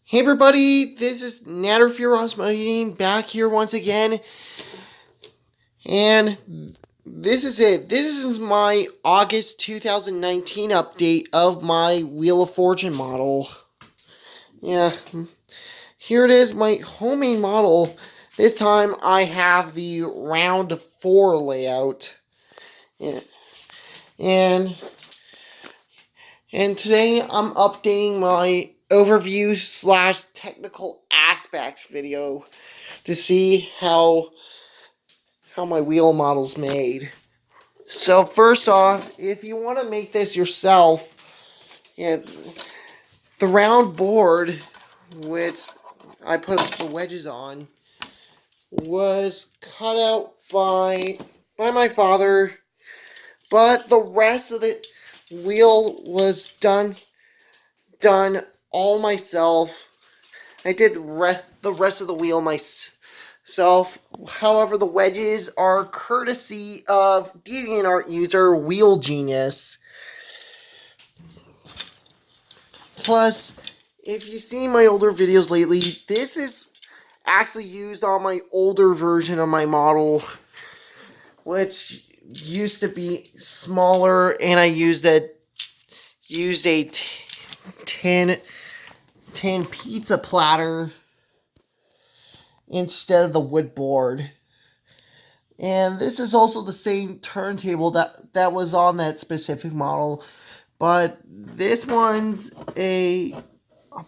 Hey everybody, this is Natter Fearos back here once again, and this is it. This is my August 2019 update of my Wheel of Fortune model. Yeah, here it is, my homemade model. This time I have the round 4 layout. Yeah. And today I'm updating my overview / technical aspects video to see how my wheel model's made. So first off, if you want to make this yourself, yeah, the round board, which I put the wedges on, was cut out by my father, but the rest of the wheel was done all myself. I did the rest of the wheel myself. However, the wedges are courtesy of DeviantArt user Wheel Genius. Plus, if you've seen my older videos lately, this is actually used on my older version of my model, which used to be smaller, and I used a tin pizza platter instead of the wood board. And this is also the same turntable that was on that specific model, but this one's a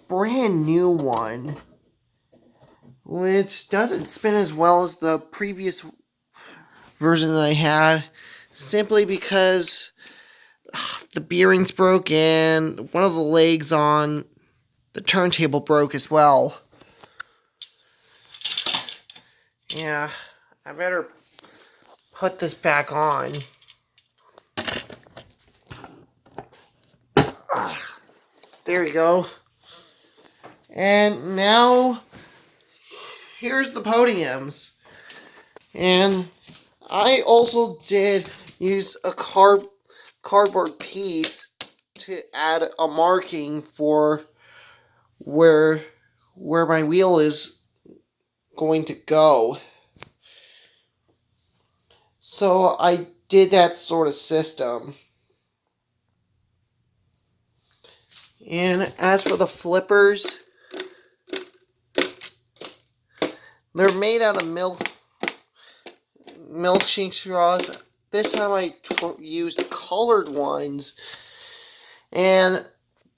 brand new one, which doesn't spin as well as the previous version that I had, simply because the bearings broke and one of the legs on the turntable broke as well. Yeah, I better put this back on. There we go. And now, here's the podiums. And I also did use a cardboard piece to add a marking for where my wheel is going to go. So I did that sort of system. And as for the flippers, they're made out of milkshake straws. This time I used colored ones. And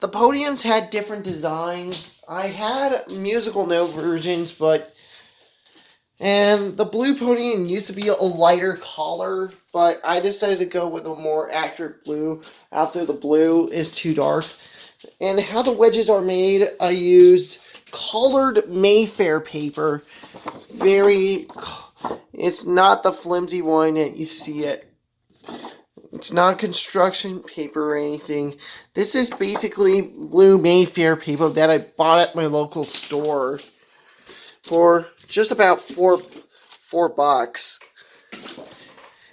the podiums had different designs. I had musical note versions, and the blue podium used to be a lighter color, but I decided to go with a more accurate blue after the blue is too dark. And how the wedges are made, I used colored Mayfair paper. It's not the flimsy one that you see it. It's not construction paper or anything. This is basically blue Mayfair paper that I bought at my local store for just about $4.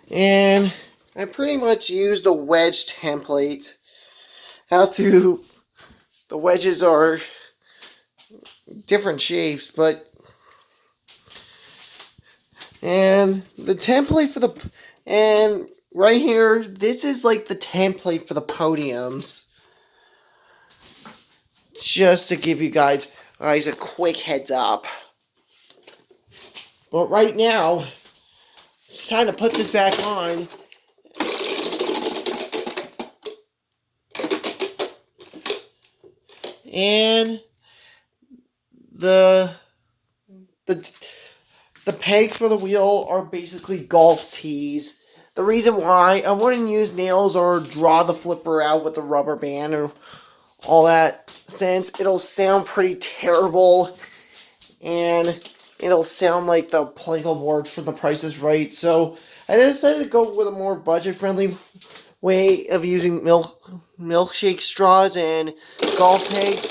And I pretty much used a wedge template. The wedges are different shapes, and the template and right here, this is like the template for the podiums. Just to give you guys a quick heads up. But right now, it's time to put this back on. And the pegs for the wheel are basically golf tees. The reason why I wouldn't use nails or draw the flipper out with a rubber band or all that, since it'll sound pretty terrible and it'll sound like the Plinko board from The Price is Right. So I decided to go with a more budget-friendly way of using milkshake straws and golf pegs,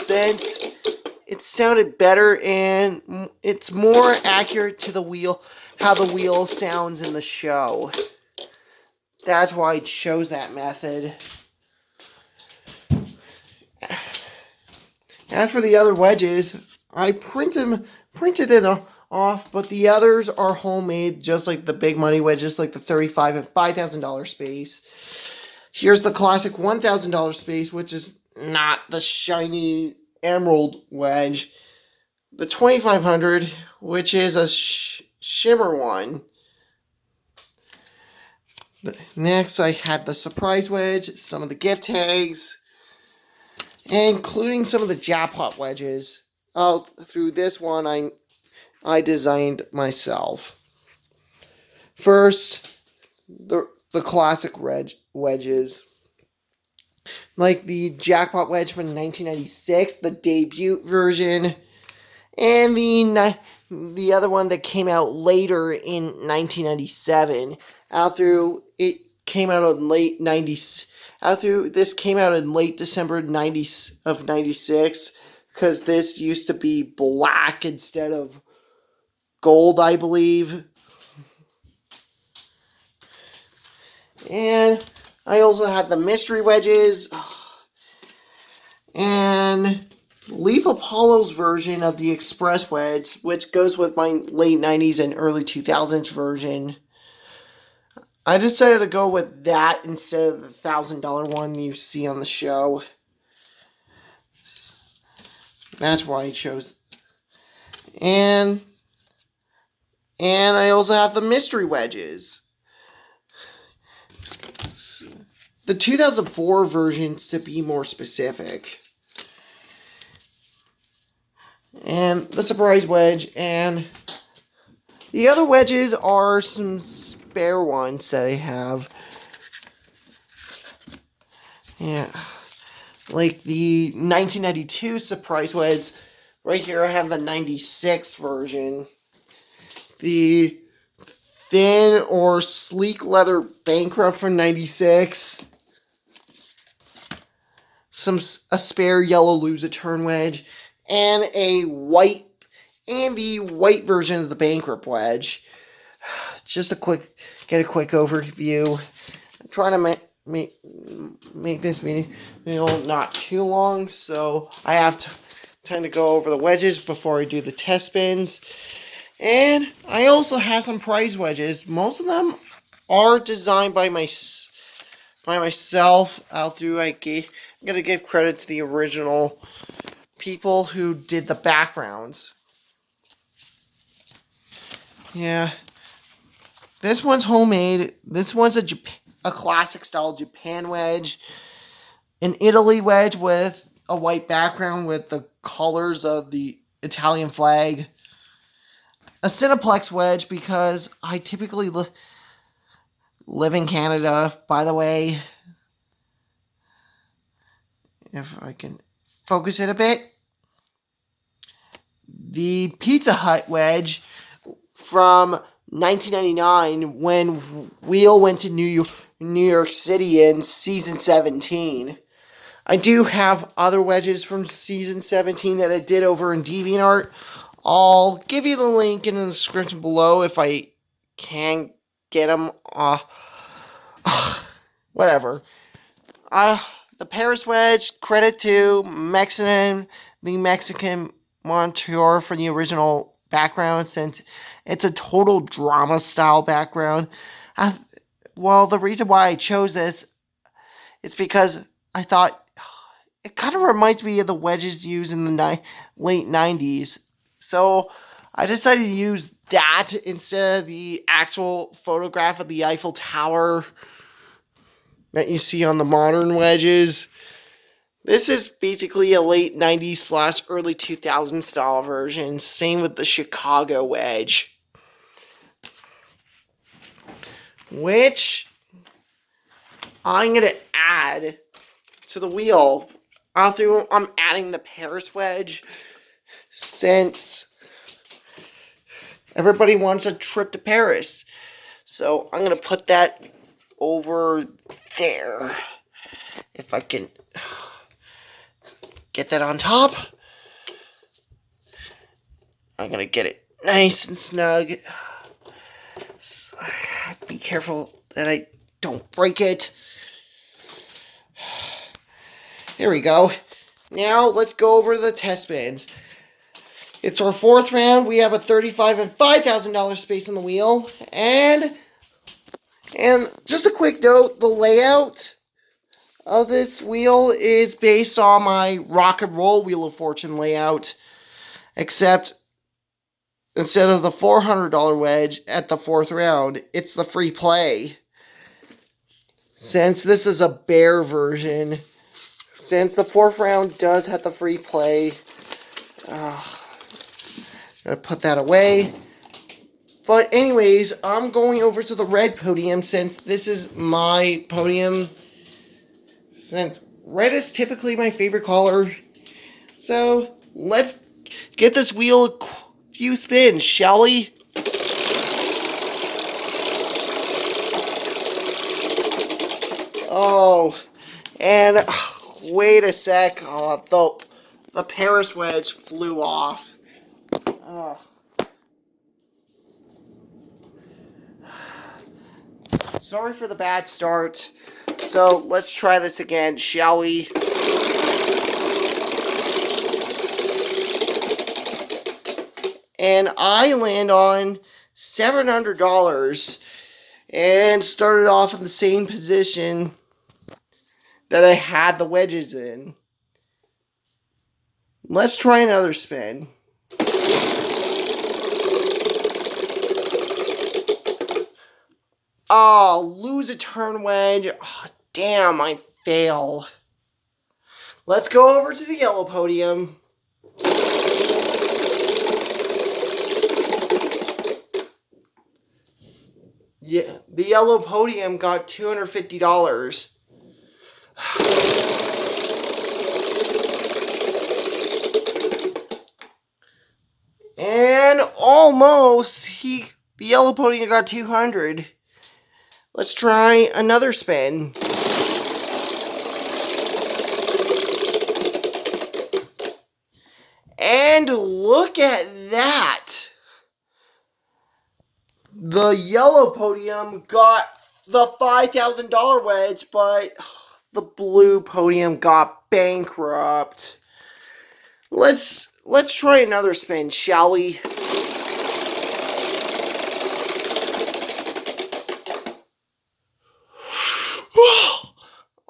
since it sounded better and it's more accurate to the wheel, how the wheel sounds in the show. That's why I chose that method. As for the other wedges, I printed it off, but the others are homemade, just like the big money wedges, like the $35 and $5,000 space. Here's the classic $1,000 space, which is not the shiny emerald wedge. The 2500, which is a shimmer one. Next, I had the surprise wedge, some of the gift tags, including some of the jackpot wedges. Through this one, I designed myself. First, the classic wedges, like the jackpot wedge from 1996, the debut version, and the other one that came out later in 1997. This came out in late December 96, because this used to be black instead of gold, I believe. And I also had the mystery wedges and Leaf Apollo's version of the express wedge, which goes with my late 90s and early 2000s version. I decided to go with that instead of the $1,000 one you see on the show. That's why I chose. And I also have the mystery wedges. The 2004 versions, to be more specific. And the surprise wedge, and the other wedges are some spare ones that I have. Yeah, like the 1992 surprise wedge. Right here I have the 96 version. The thin or sleek leather bankrupt from 96. A spare yellow lose-a-turn wedge, and the white version of the bankrupt wedge. Just get a quick overview. I'm trying to make this video not too long, so I have time to go over the wedges before I do the test spins. And I also have some prize wedges. Most of them are designed by myself. I'm gonna give credit to the original people who did the backgrounds. Yeah, this one's homemade. This one's a classic style Japan wedge, an Italy wedge with a white background with the colors of the Italian flag, a Cineplex wedge because I typically live in Canada, by the way. If I can focus it a bit. The Pizza Hut wedge from 1999 when Wheel went to New York City in season 17. I do have other wedges from season 17 that I did over in DeviantArt. I'll give you the link in the description below if I can get them. Whatever. The Paris wedge, credit to the Mexican monteur for the original background, since it's a total drama style background. The reason why I chose this, it's because I thought it kind of reminds me of the wedges used in the late 90s. So I decided to use that instead of the actual photograph of the Eiffel Tower that you see on the modern wedges. This is basically a late 90s / early 2000s style version. Same with the Chicago wedge, which I'm going to add to the wheel. I'm adding the Paris wedge since everybody wants a trip to Paris. So I'm going to put that over there. If I can get that on top. I'm going to get it nice and snug. So, be careful that I don't break it. There we go. Now, let's go over the test spins. It's our 4th round. We have a $35,000 and $5,000 space on the wheel. And just a quick note, the layout of this wheel is based on my Rock and Roll Wheel of Fortune layout. Except, instead of the $400 wedge at the 4th round, it's the free play. Since this is a bear version, since the 4th round does have the free play, gotta put that away. But anyways, I'm going over to the red podium since this is my podium. Since red is typically my favorite color. So let's get this wheel a few spins, shall we? Oh, and wait a sec. The Paris wedge flew off. Sorry for the bad start. So let's try this again, shall we? And I land on $700 and started off in the same position that I had the wedges in. Let's try another spin. Oh, lose a turn wedge. Oh, damn, I fail. Let's go over to the yellow podium. Yeah, the yellow podium got $250. And almost the yellow podium got $200. Let's try another spin. And look at that. The yellow podium got the $5,000 wedge, but the blue podium got bankrupt. Let's try another spin, shall we?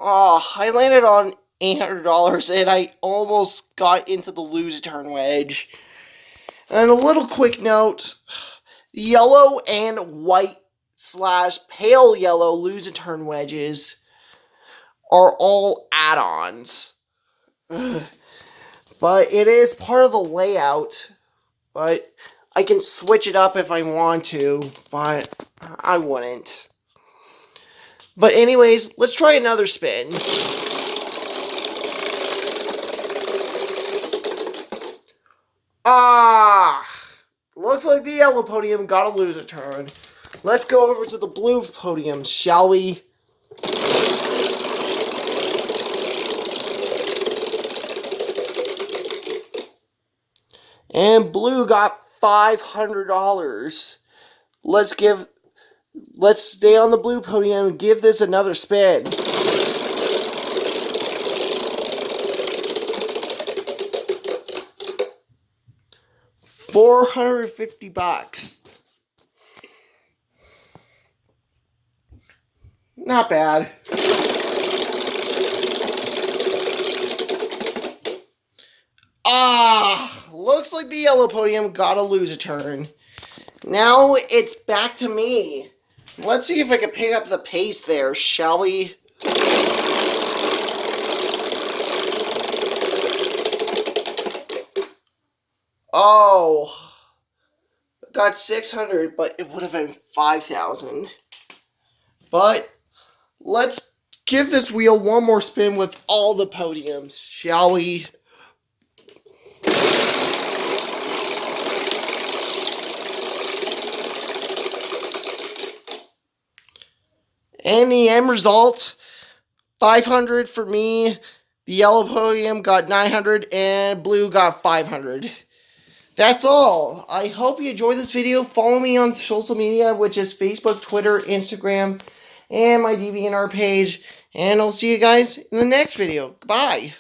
Oh, I landed on $800 and I almost got into the lose turn wedge. And a little quick note, yellow and white / pale yellow lose a turn wedges are all add-ons. But it is part of the layout. But I can switch it up if I want to, but I wouldn't. But anyways, let's try another spin. Looks like the yellow podium got a loser turn. Let's go over to the blue podium, shall we? And blue got $500. Let's stay on the blue podium and give this another spin. $450. Not bad. Looks like the yellow podium got a loser turn. Now it's back to me. Let's see if I can pick up the pace there, shall we? Oh, got 600, but it would have been 5,000. But let's give this wheel one more spin with all the podiums, shall we? And the end result, 500 for me. The yellow podium got 900 and blue got 500. That's all. I hope you enjoyed this video. Follow me on social media, which is Facebook, Twitter, Instagram, and my DeviantArt page. And I'll see you guys in the next video. Goodbye.